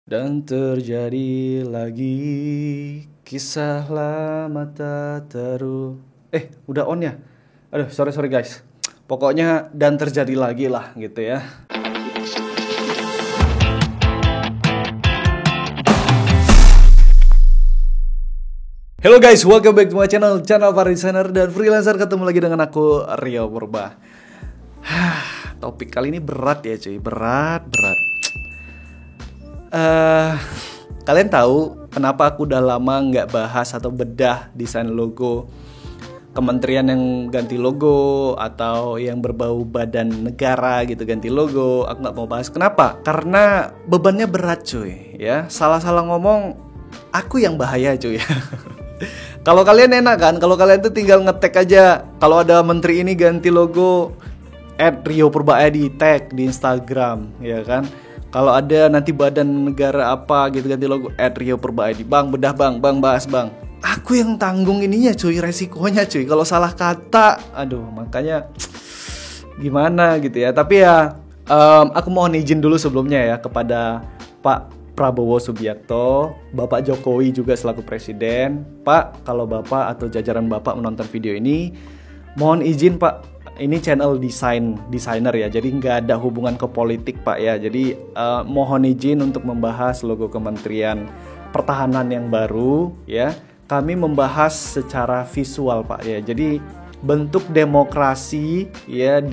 Dan terjadi lagi kisah lama tak udah on ya? Aduh, sorry guys. Pokoknya dan terjadi lagi lah gitu ya. Hello guys, welcome back to my channel para designer dan freelancer. Ketemu lagi dengan aku, Rio Purba. Topik kali ini berat ya cuy, berat. Kalian tahu kenapa aku udah lama nggak bahas atau bedah desain logo kementerian yang ganti logo atau yang berbau badan negara gitu ganti logo. Aku nggak mau bahas. Kenapa? Karena bebannya berat cuy ya. Salah-salah ngomong aku yang bahaya cuy. Kalau kalian enak kan, kalau kalian tuh tinggal ngetek aja kalau ada menteri ini ganti logo @RioPurbaID tag di Instagram ya kan. Kalau ada nanti badan negara apa gitu ganti logo @RioPurbaID. Bang, bedah bang, bahas bang. Aku yang tanggung ininya cuy, resikonya cuy. Kalau salah kata, aduh makanya gimana gitu ya. Tapi ya aku mohon izin dulu sebelumnya ya kepada Pak Prabowo Subianto, Bapak Jokowi juga selaku presiden. Pak, kalau Bapak atau jajaran Bapak menonton video ini, mohon izin Pak. Ini channel desainer ya, jadi nggak ada hubungan ke politik Pak ya. Jadi mohon izin untuk membahas logo Kementerian Pertahanan yang baru ya. Kami membahas secara visual Pak ya. Jadi bentuk demokrasi ya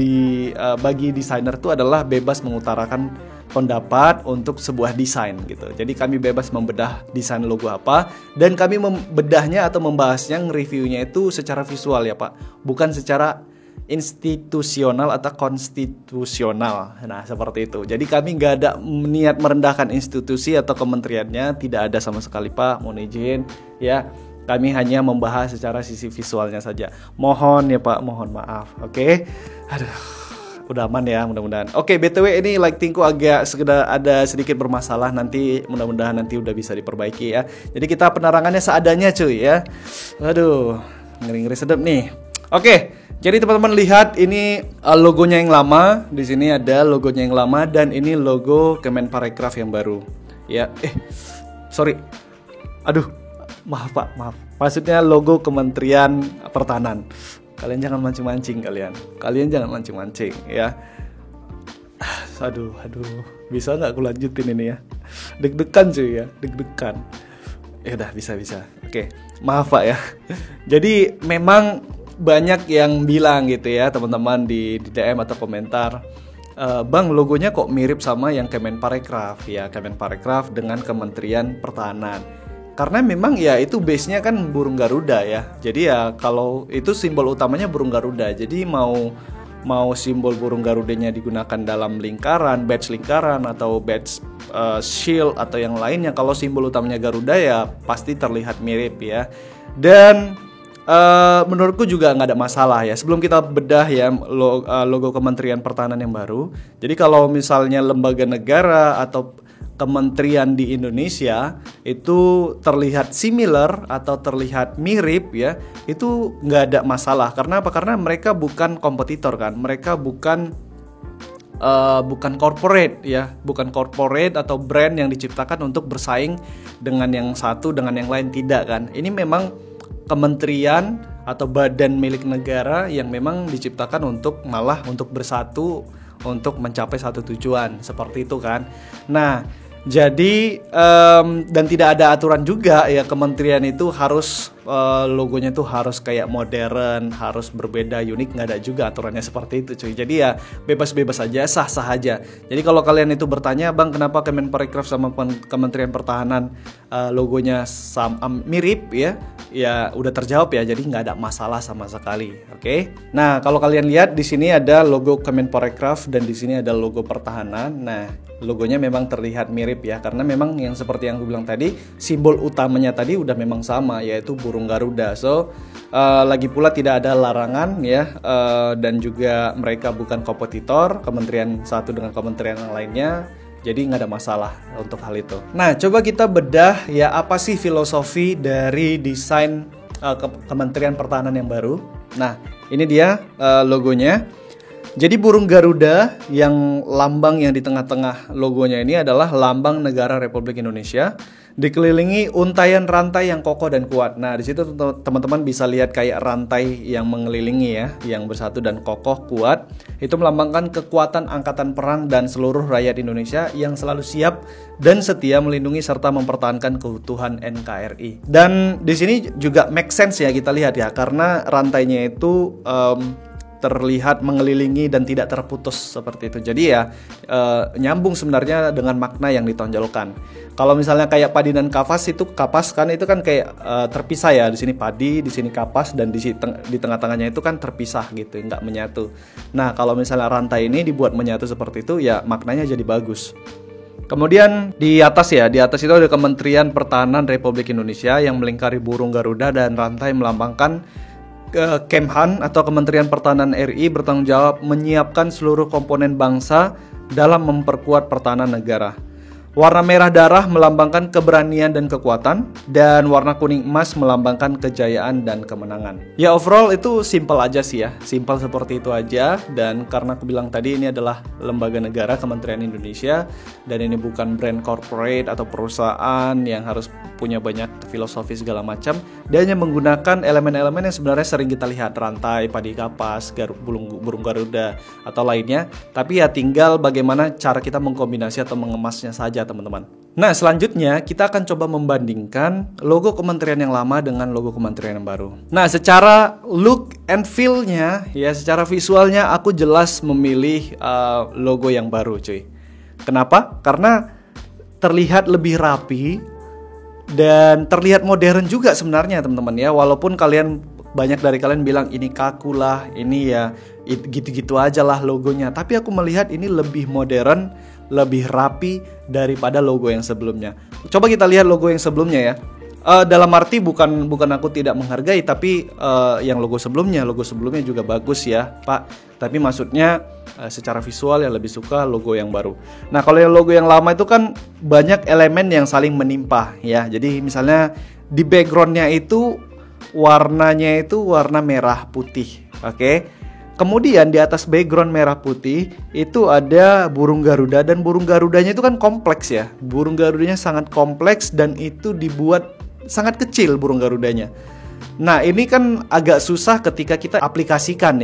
bagi desainer itu adalah bebas mengutarakan pendapat untuk sebuah desain gitu. Jadi kami bebas membedah desain logo apa dan kami membedahnya atau membahasnya, nge-reviewnya itu secara visual ya Pak, bukan secara institusional atau konstitusional. Nah seperti itu. Jadi kami nggak ada niat merendahkan institusi atau kementeriannya, tidak ada sama sekali Pak. Mohon izin ya. Kami hanya membahas secara sisi visualnya saja. Mohon ya Pak, mohon maaf. Oke. Aduh, udah aman ya mudah-mudahan. Oke, BTW ini lightingku agak ada sedikit bermasalah. Nanti mudah-mudahan nanti udah bisa diperbaiki ya. Jadi kita penerangannya seadanya cuy ya. Aduh, ngeri-ngeri sedap nih. Oke, jadi teman-teman lihat ini logonya yang lama. Di sini ada logonya yang lama dan ini logo Kemenparekraf yang baru. Ya, sorry. Aduh, maaf Pak, maaf. Maksudnya logo Kementerian Pertahanan. Kalian jangan mancing-mancing Kalian jangan mancing-mancing ya. Aduh. Bisa nggak aku lanjutin ini ya? Deg-degan cuy ya, deg-degan. Ya udah bisa. Oke, maaf Pak ya. Jadi memang banyak yang bilang gitu ya teman-teman di DM atau komentar, Bang logonya kok mirip sama yang Kemenparekraf ya, Kemenparekraf dengan Kementerian Pertahanan. Karena memang ya itu base-nya kan burung Garuda ya. Jadi ya kalau itu simbol utamanya burung Garuda. Jadi mau simbol burung Garudanya digunakan dalam lingkaran, badge lingkaran atau badge shield atau yang lainnya, kalau simbol utamanya Garuda ya pasti terlihat mirip ya. Dan menurutku juga nggak ada masalah ya. Sebelum kita bedah ya logo Kementerian Pertahanan yang baru. Jadi kalau misalnya lembaga negara atau kementerian di Indonesia itu terlihat similar atau terlihat mirip ya, itu nggak ada masalah. Karena apa? Karena mereka bukan kompetitor kan. Mereka bukan corporate ya, bukan corporate atau brand yang diciptakan untuk bersaing dengan yang satu dengan yang lain, tidak kan. Ini memang kementerian atau badan milik negara yang memang diciptakan untuk bersatu untuk mencapai satu tujuan, seperti itu kan. Nah, jadi dan tidak ada aturan juga ya kementerian itu harus logonya tuh harus kayak modern, harus berbeda, unik, nggak ada juga aturannya seperti itu cuy. Jadi ya bebas-bebas aja, sah-sah aja. Jadi kalau kalian itu bertanya, Bang kenapa Kemenparekraf sama Kementerian Pertahanan logonya mirip ya udah terjawab ya. Jadi nggak ada masalah sama sekali. Oke. Nah kalau kalian lihat di sini ada logo Kemenparekraf dan di sini ada logo Pertahanan. Nah logonya memang terlihat mirip ya, karena memang yang seperti yang aku bilang tadi, simbol utamanya tadi udah memang sama, yaitu burung Garuda. So lagi pula tidak ada larangan ya, dan juga mereka bukan kompetitor kementerian satu dengan kementerian yang lainnya. Jadi nggak ada masalah untuk hal itu. Nah coba kita bedah ya, apa sih filosofi dari desain Kementerian Pertahanan yang baru. Nah ini dia logonya. Jadi burung Garuda yang lambang yang di tengah-tengah logonya ini adalah lambang negara Republik Indonesia, dikelilingi untaian rantai yang kokoh dan kuat. Nah, di situ teman-teman bisa lihat kayak rantai yang mengelilingi ya, yang bersatu dan kokoh kuat. Itu melambangkan kekuatan angkatan perang dan seluruh rakyat Indonesia yang selalu siap dan setia melindungi serta mempertahankan keutuhan NKRI. Dan di sini juga make sense ya kita lihat ya, karena rantainya itu terlihat mengelilingi dan tidak terputus seperti itu. Jadi ya nyambung sebenarnya dengan makna yang ditonjolkan. Kalau misalnya kayak padi dan kapas itu kapas kan itu kan kayak terpisah ya. Di sini padi, di sini kapas, dan di tengah-tengahnya itu kan terpisah gitu, nggak menyatu. Nah kalau misalnya rantai ini dibuat menyatu seperti itu ya maknanya jadi bagus. Kemudian di atas itu ada Kementerian Pertahanan Republik Indonesia yang melingkari burung Garuda dan rantai melambangkan Kemhan atau Kementerian Pertahanan RI bertanggung jawab menyiapkan seluruh komponen bangsa dalam memperkuat pertahanan negara. Warna merah darah melambangkan keberanian dan kekuatan, dan warna kuning emas melambangkan kejayaan dan kemenangan. Ya overall itu simple aja sih ya, simple seperti itu aja. Dan karena aku bilang tadi ini adalah lembaga negara Kementerian Indonesia, dan ini bukan brand corporate atau perusahaan yang harus punya banyak filosofi segala macam. Dia hanya menggunakan elemen-elemen yang sebenarnya sering kita lihat, rantai, padi kapas, burung Garuda atau lainnya. Tapi ya tinggal bagaimana cara kita mengkombinasi atau mengemasnya saja teman-teman. Nah selanjutnya kita akan coba membandingkan logo kementerian yang lama dengan logo kementerian yang baru. Nah secara look and feel-nya ya, secara visualnya aku jelas memilih logo yang baru cuy. Kenapa? Karena terlihat lebih rapi dan terlihat modern juga sebenarnya teman-teman ya. Walaupun banyak dari kalian bilang ini kaku lah, ini ya gitu-gitu aja lah logonya, tapi aku melihat ini lebih modern, lebih rapi daripada logo yang sebelumnya. Coba kita lihat logo yang sebelumnya ya. Dalam arti bukan aku tidak menghargai, tapi yang logo sebelumnya juga bagus ya Pak. Tapi maksudnya secara visual ya lebih suka logo yang baru. Nah kalau yang logo yang lama itu kan banyak elemen yang saling menimpa ya. Jadi misalnya di backgroundnya itu warnanya itu warna merah putih, oke? Kemudian di atas background merah putih itu ada burung Garuda, dan burung Garudanya itu kan kompleks ya. Burung Garudanya sangat kompleks dan itu dibuat sangat kecil burung Garudanya. Nah ini kan agak susah ketika kita aplikasikan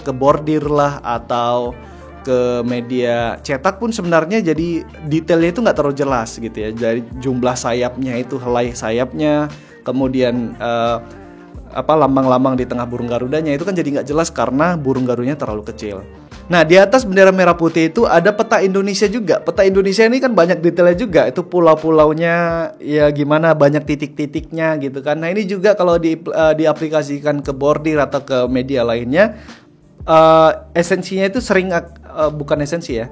ke bordir lah atau ke media cetak pun sebenarnya jadi detailnya itu nggak terlalu jelas gitu ya. Dari jumlah sayapnya itu, helai sayapnya, kemudian lambang-lambang di tengah burung Garudanya itu kan jadi nggak jelas karena burung Garudanya terlalu kecil. Nah di atas bendera merah putih itu ada peta Indonesia juga. Peta Indonesia ini kan banyak detailnya juga. Itu pulau-pulaunya ya gimana, banyak titik-titiknya gitu kan. Nah ini juga kalau diaplikasikan ke bordir atau ke media lainnya, esensinya itu sering bukan esensi ya,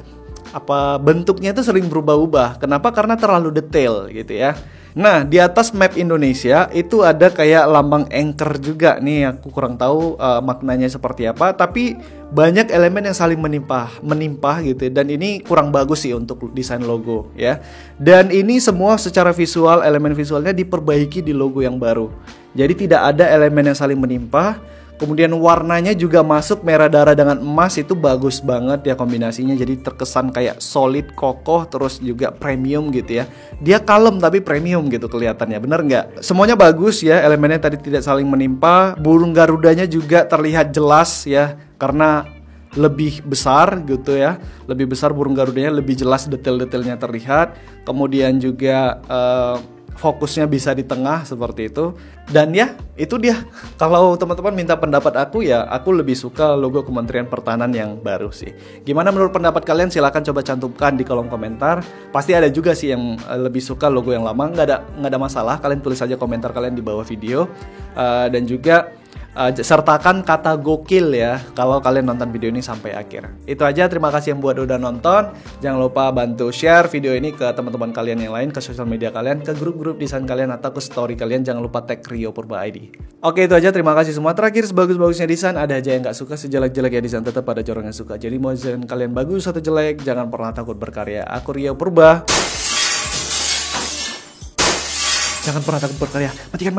bentuknya itu sering berubah-ubah. Kenapa? Karena terlalu detail gitu ya. Nah di atas map Indonesia itu ada kayak lambang anchor juga nih, aku kurang tahu maknanya seperti apa, tapi banyak elemen yang saling menimpa gitu, dan ini kurang bagus sih untuk desain logo ya. Dan ini semua secara visual, elemen visualnya diperbaiki di logo yang baru. Jadi tidak ada elemen yang saling menimpa. Kemudian warnanya juga masuk merah darah dengan emas, itu bagus banget ya kombinasinya. Jadi terkesan kayak solid, kokoh, terus juga premium gitu ya. Dia kalem tapi premium gitu kelihatannya, bener nggak? Semuanya bagus ya, elemennya tadi tidak saling menimpa. Burung Garudanya juga terlihat jelas ya, karena lebih besar gitu ya. Lebih besar burung Garudanya, lebih jelas detail-detailnya terlihat. Kemudian juga fokusnya bisa di tengah seperti itu. Dan ya itu dia, kalau teman-teman minta pendapat aku ya, aku lebih suka logo Kementerian Pertahanan yang baru sih. Gimana menurut pendapat kalian? Silahkan coba cantumkan di kolom komentar. Pasti ada juga sih yang lebih suka logo yang lama. Nggak ada masalah, kalian tulis aja komentar kalian di bawah video. Dan juga sertakan kata gokil ya kalau kalian nonton video ini sampai akhir. Itu aja, terima kasih yang buat udah nonton. Jangan lupa bantu share video ini ke teman-teman kalian yang lain, ke sosial media kalian, ke grup-grup desain kalian, atau ke story kalian. Jangan lupa tag Rio Purba ID. Oke itu aja, terima kasih semua. Terakhir, sebagus-bagusnya desain ada aja yang gak suka, sejelek-jeleknya desain tetap ada orang yang suka. Jadi mau desain kalian bagus atau jelek, jangan pernah takut berkarya. Aku Rio Purba. Jangan pernah takut berkarya. Matikan.